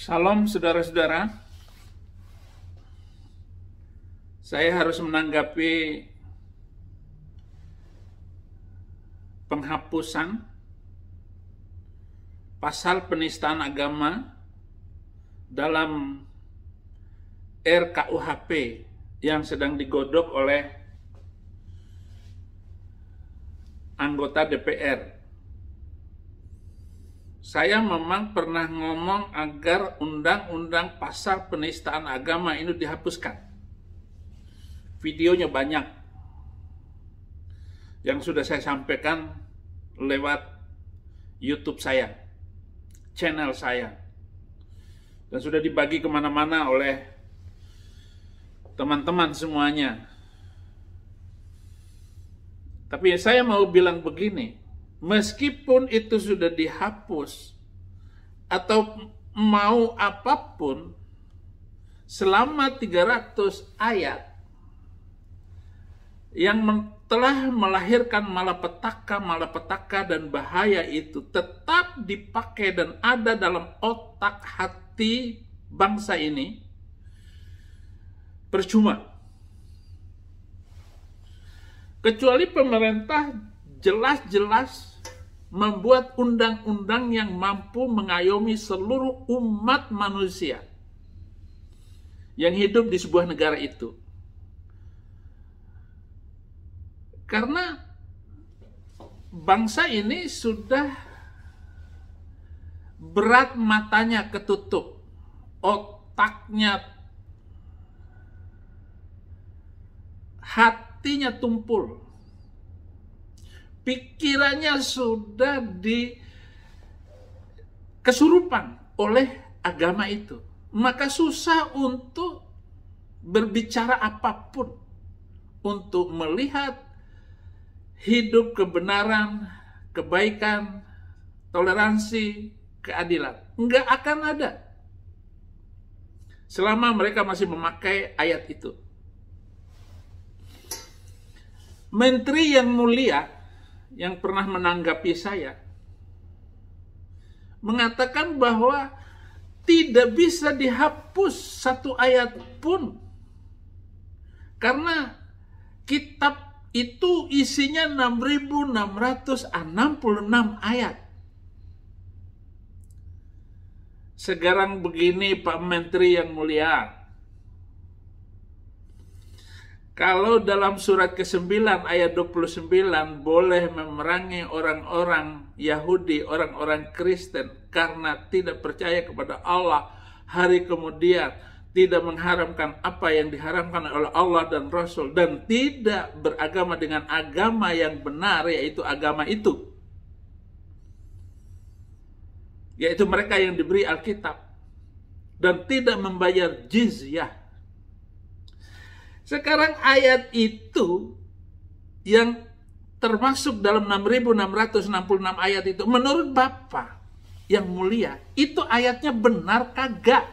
Salam saudara-saudara, saya harus menanggapi penghapusan pasal penistaan agama dalam RKUHP yang sedang digodok oleh anggota DPR. Saya memang pernah ngomong agar undang-undang pasal penistaan agama ini dihapuskan. Videonya banyak yang sudah saya sampaikan lewat YouTube saya, channel saya, dan sudah dibagi kemana-mana oleh teman-teman semuanya. Tapi saya mau bilang begini, meskipun itu sudah dihapus atau mau apapun, selama 300 ayat yang telah melahirkan malapetaka dan bahaya itu tetap dipakai dan ada dalam otak hati bangsa ini, percuma. Kecuali pemerintah jelas-jelas membuat undang-undang yang mampu mengayomi seluruh umat manusia yang hidup di sebuah negara itu. Karena bangsa ini sudah berat matanya ketutup, otaknya, hatinya tumpul, pikirannya sudah kesurupan oleh agama itu. Maka susah untuk berbicara apapun, untuk melihat hidup kebenaran, kebaikan, toleransi, keadilan. Enggak akan ada selama mereka masih memakai ayat itu. Menteri yang mulia yang pernah menanggapi saya mengatakan bahwa tidak bisa dihapus satu ayat pun karena kitab itu isinya 6.666 ayat. Sekarang begini Pak Menteri yang mulia, kalau dalam surat ke-9 ayat 29 boleh memerangi orang-orang Yahudi, orang-orang Kristen karena tidak percaya kepada Allah, hari kemudian tidak mengharamkan apa yang diharamkan oleh Allah dan Rasul, dan tidak beragama dengan agama yang benar, yaitu agama itu, yaitu mereka yang diberi Alkitab, dan tidak membayar jizyah. Sekarang ayat itu yang termasuk dalam 6.666 ayat itu, menurut Bapak yang mulia, itu ayatnya benar kagak?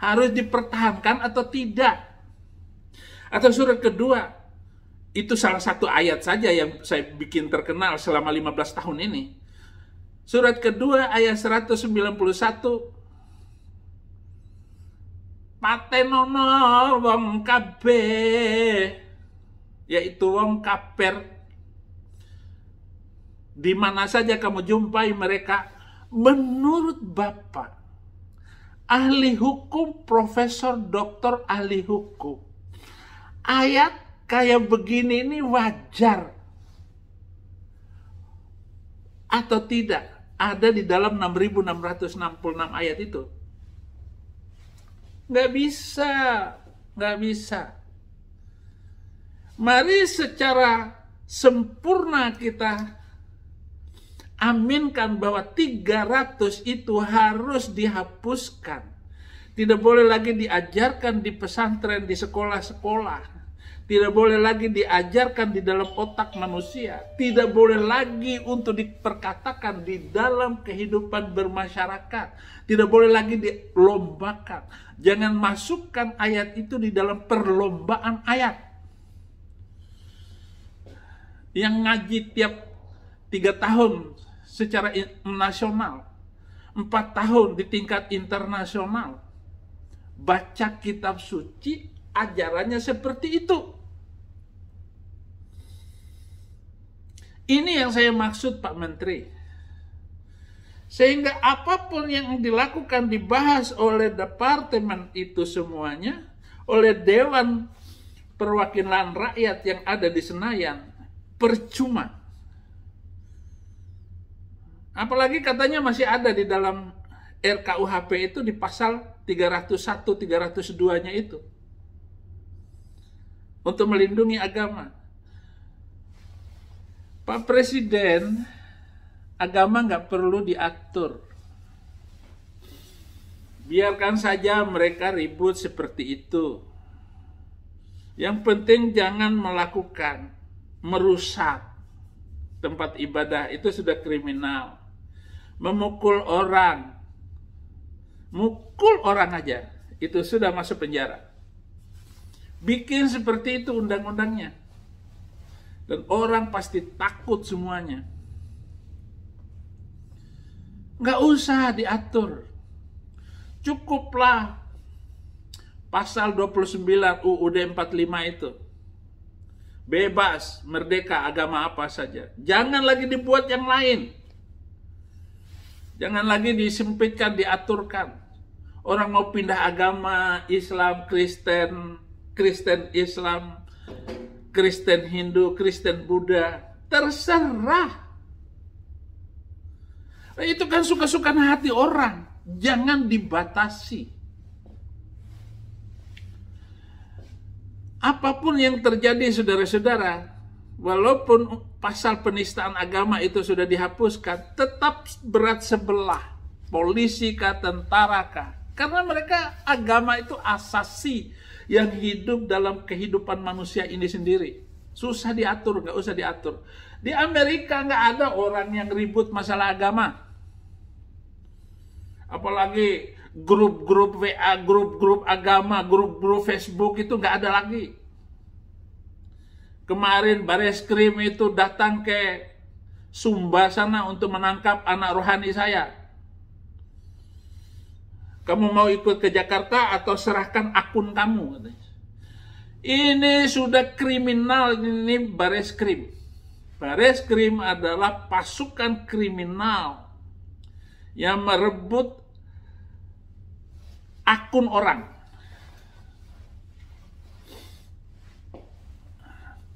Harus dipertahankan atau tidak? Atau surat kedua, itu salah satu ayat saja yang saya bikin terkenal selama 15 tahun ini. Surat kedua ayat 191, patenono wong kabeh, yaitu wong kafir, di mana saja kamu jumpai mereka. Menurut Bapak, ahli hukum, profesor, doktor ahli hukum, ayat kayak begini ini wajar atau tidak ada di dalam 6.666 ayat itu? Nggak bisa. Mari secara sempurna kita aminkan bahwa 300 itu harus dihapuskan. Tidak boleh lagi diajarkan di pesantren, di sekolah-sekolah. Tidak boleh lagi diajarkan di dalam otak manusia. Tidak boleh lagi untuk diperkatakan di dalam kehidupan bermasyarakat. Tidak boleh lagi dilombakan. Jangan masukkan ayat itu di dalam perlombaan ayat. Yang ngaji tiap 3 tahun secara nasional 4 tahun di tingkat internasional. Baca kitab suci, ajarannya seperti itu. Ini yang saya maksud, Pak Menteri. Sehingga apapun yang dilakukan, dibahas oleh departemen itu semuanya, oleh Dewan Perwakilan Rakyat yang ada di Senayan, percuma. Apalagi katanya masih ada di dalam RKUHP itu di pasal 301, 302-nya itu. Untuk melindungi agama. Pak Presiden, agama nggak perlu diatur. Biarkan saja mereka ribut seperti itu. Yang penting jangan melakukan, merusak tempat ibadah, itu sudah kriminal. Memukul orang, mukul orang aja, itu sudah masuk penjara. Bikin seperti itu undang-undangnya. Dan orang pasti takut semuanya. Nggak usah diatur. Cukuplah pasal 29 UUD 45 itu. Bebas, merdeka, agama apa saja. Jangan lagi dibuat yang lain. Jangan lagi disempitkan, diaturkan. Orang mau pindah agama, Islam, Kristen Islam, Kristen Hindu, Kristen Buddha, terserah. Itu kan suka-suka hati orang. Jangan dibatasi. Apapun yang terjadi, saudara-saudara, walaupun pasal penistaan agama itu sudah dihapuskan, tetap berat sebelah. Polisi kah, tentara kah. Karena mereka, agama itu asasi yang hidup dalam kehidupan manusia ini sendiri. Susah diatur, nggak usah diatur. Di Amerika nggak ada orang yang ribut masalah agama. Apalagi grup-grup WA, grup-grup agama, grup-grup Facebook itu nggak ada lagi. Kemarin Bareskrim itu datang ke Sumba sana untuk menangkap anak rohani saya. Kamu mau ikut ke Jakarta atau serahkan akun kamu? Ini sudah kriminal, ini Bareskrim. Bareskrim adalah pasukan kriminal yang merebut akun orang.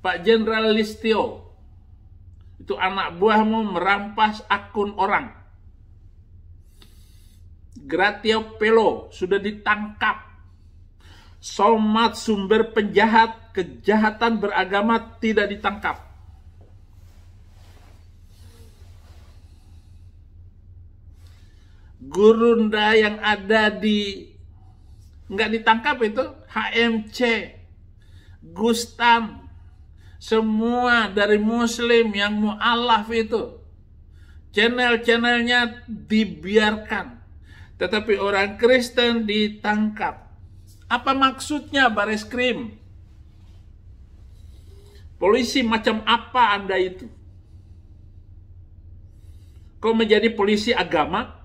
Pak Jenderal Listio, itu anak buahmu merampas akun orang. Gratio Pelo sudah ditangkap. Somad, sumber penjahat, kejahatan beragama tidak ditangkap. Gurunda yang ada di nggak ditangkap itu, HMC, Gustam, semua dari Muslim yang mu'alaf itu, channel-channelnya dibiarkan, tetapi orang Kristen ditangkap. Apa maksudnya Bareskrim? Polisi macam apa Anda itu? Kau menjadi polisi agama?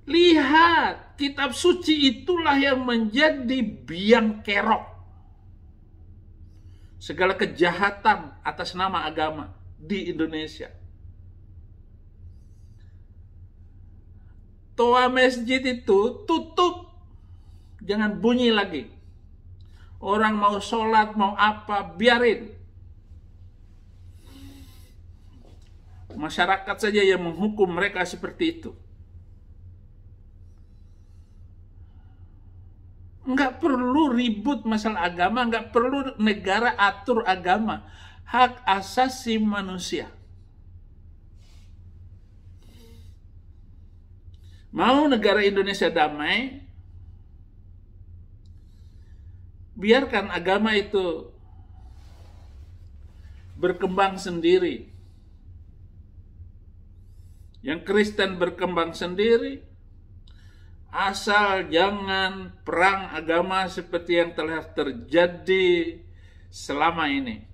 Lihat, kitab suci itulah yang menjadi biang kerok segala kejahatan atas nama agama di Indonesia. Toa masjid itu tutup, jangan bunyi lagi. Orang mau sholat, mau apa, biarin. Masyarakat saja yang menghukum mereka seperti itu. Nggak perlu ribut masalah agama, nggak perlu negara atur agama. Hak asasi manusia. Mau negara Indonesia damai, biarkan agama itu berkembang sendiri. Yang Kristen berkembang sendiri, asal jangan perang agama seperti yang telah terjadi selama ini.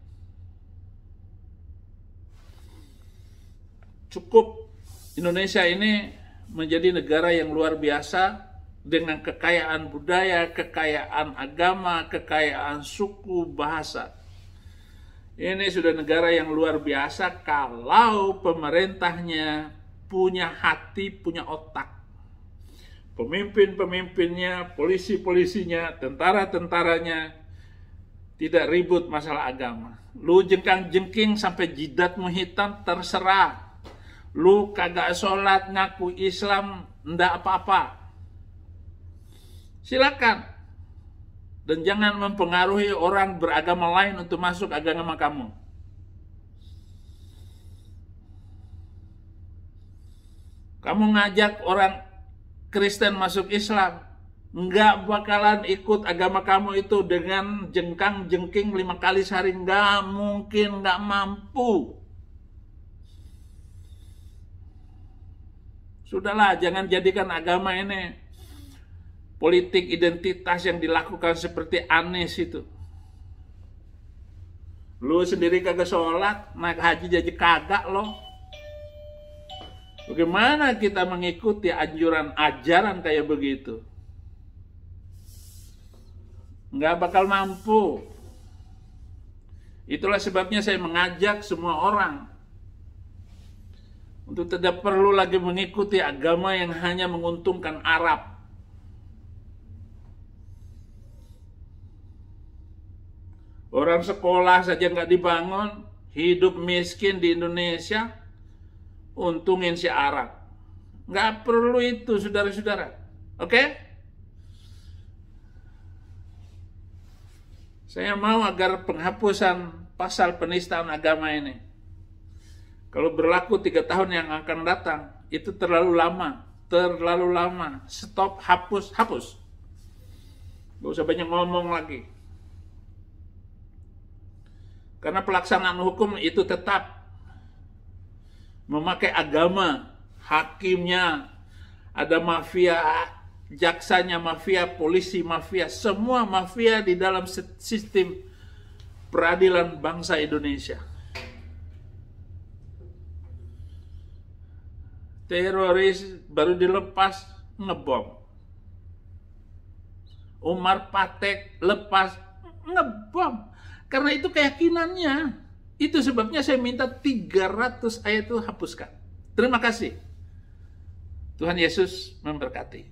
Cukup Indonesia ini menjadi negara yang luar biasa dengan kekayaan budaya, kekayaan agama, kekayaan suku, bahasa. Ini sudah negara yang luar biasa kalau pemerintahnya punya hati, punya otak. Pemimpin-pemimpinnya, polisi-polisinya, tentara-tentaranya tidak ribut masalah agama. Lu jengkang-jengking sampai jidatmu hitam terserah. Lu kagak sholat ngaku Islam ndak apa-apa. Silakan. Dan jangan mempengaruhi orang beragama lain untuk masuk agama kamu. Kamu ngajak orang Kristen masuk Islam, nggak bakalan ikut agama kamu itu dengan jengkang-jengking 5 kali sehari. Nggak mungkin, nggak mampu. Sudahlah, jangan jadikan agama ini politik identitas yang dilakukan seperti Anies itu. Lu sendiri kagak sholat, naik haji jadi kagak loh. Bagaimana kita mengikuti anjuran ajaran kayak begitu? Nggak bakal mampu. Itulah sebabnya saya mengajak semua orang untuk tidak perlu lagi mengikuti agama yang hanya menguntungkan Arab. Orang sekolah saja nggak dibangun, hidup miskin di Indonesia, untungin si Arab. Nggak perlu itu, saudara-saudara. Oke? Saya mau agar penghapusan pasal penistaan agama ini, kalau berlaku 3 tahun yang akan datang, itu terlalu lama. Terlalu lama. Stop, hapus, hapus. Gak usah banyak ngomong lagi. Karena pelaksanaan hukum itu tetap memakai agama, hakimnya, ada mafia, jaksanya mafia, polisi mafia, semua mafia di dalam sistem peradilan bangsa Indonesia. Teroris baru dilepas ngebom. Umar Patek lepas ngebom. Karena itu keyakinannya. Itu sebabnya saya minta 300 ayat itu hapuskan. Terima kasih. Tuhan Yesus memberkati.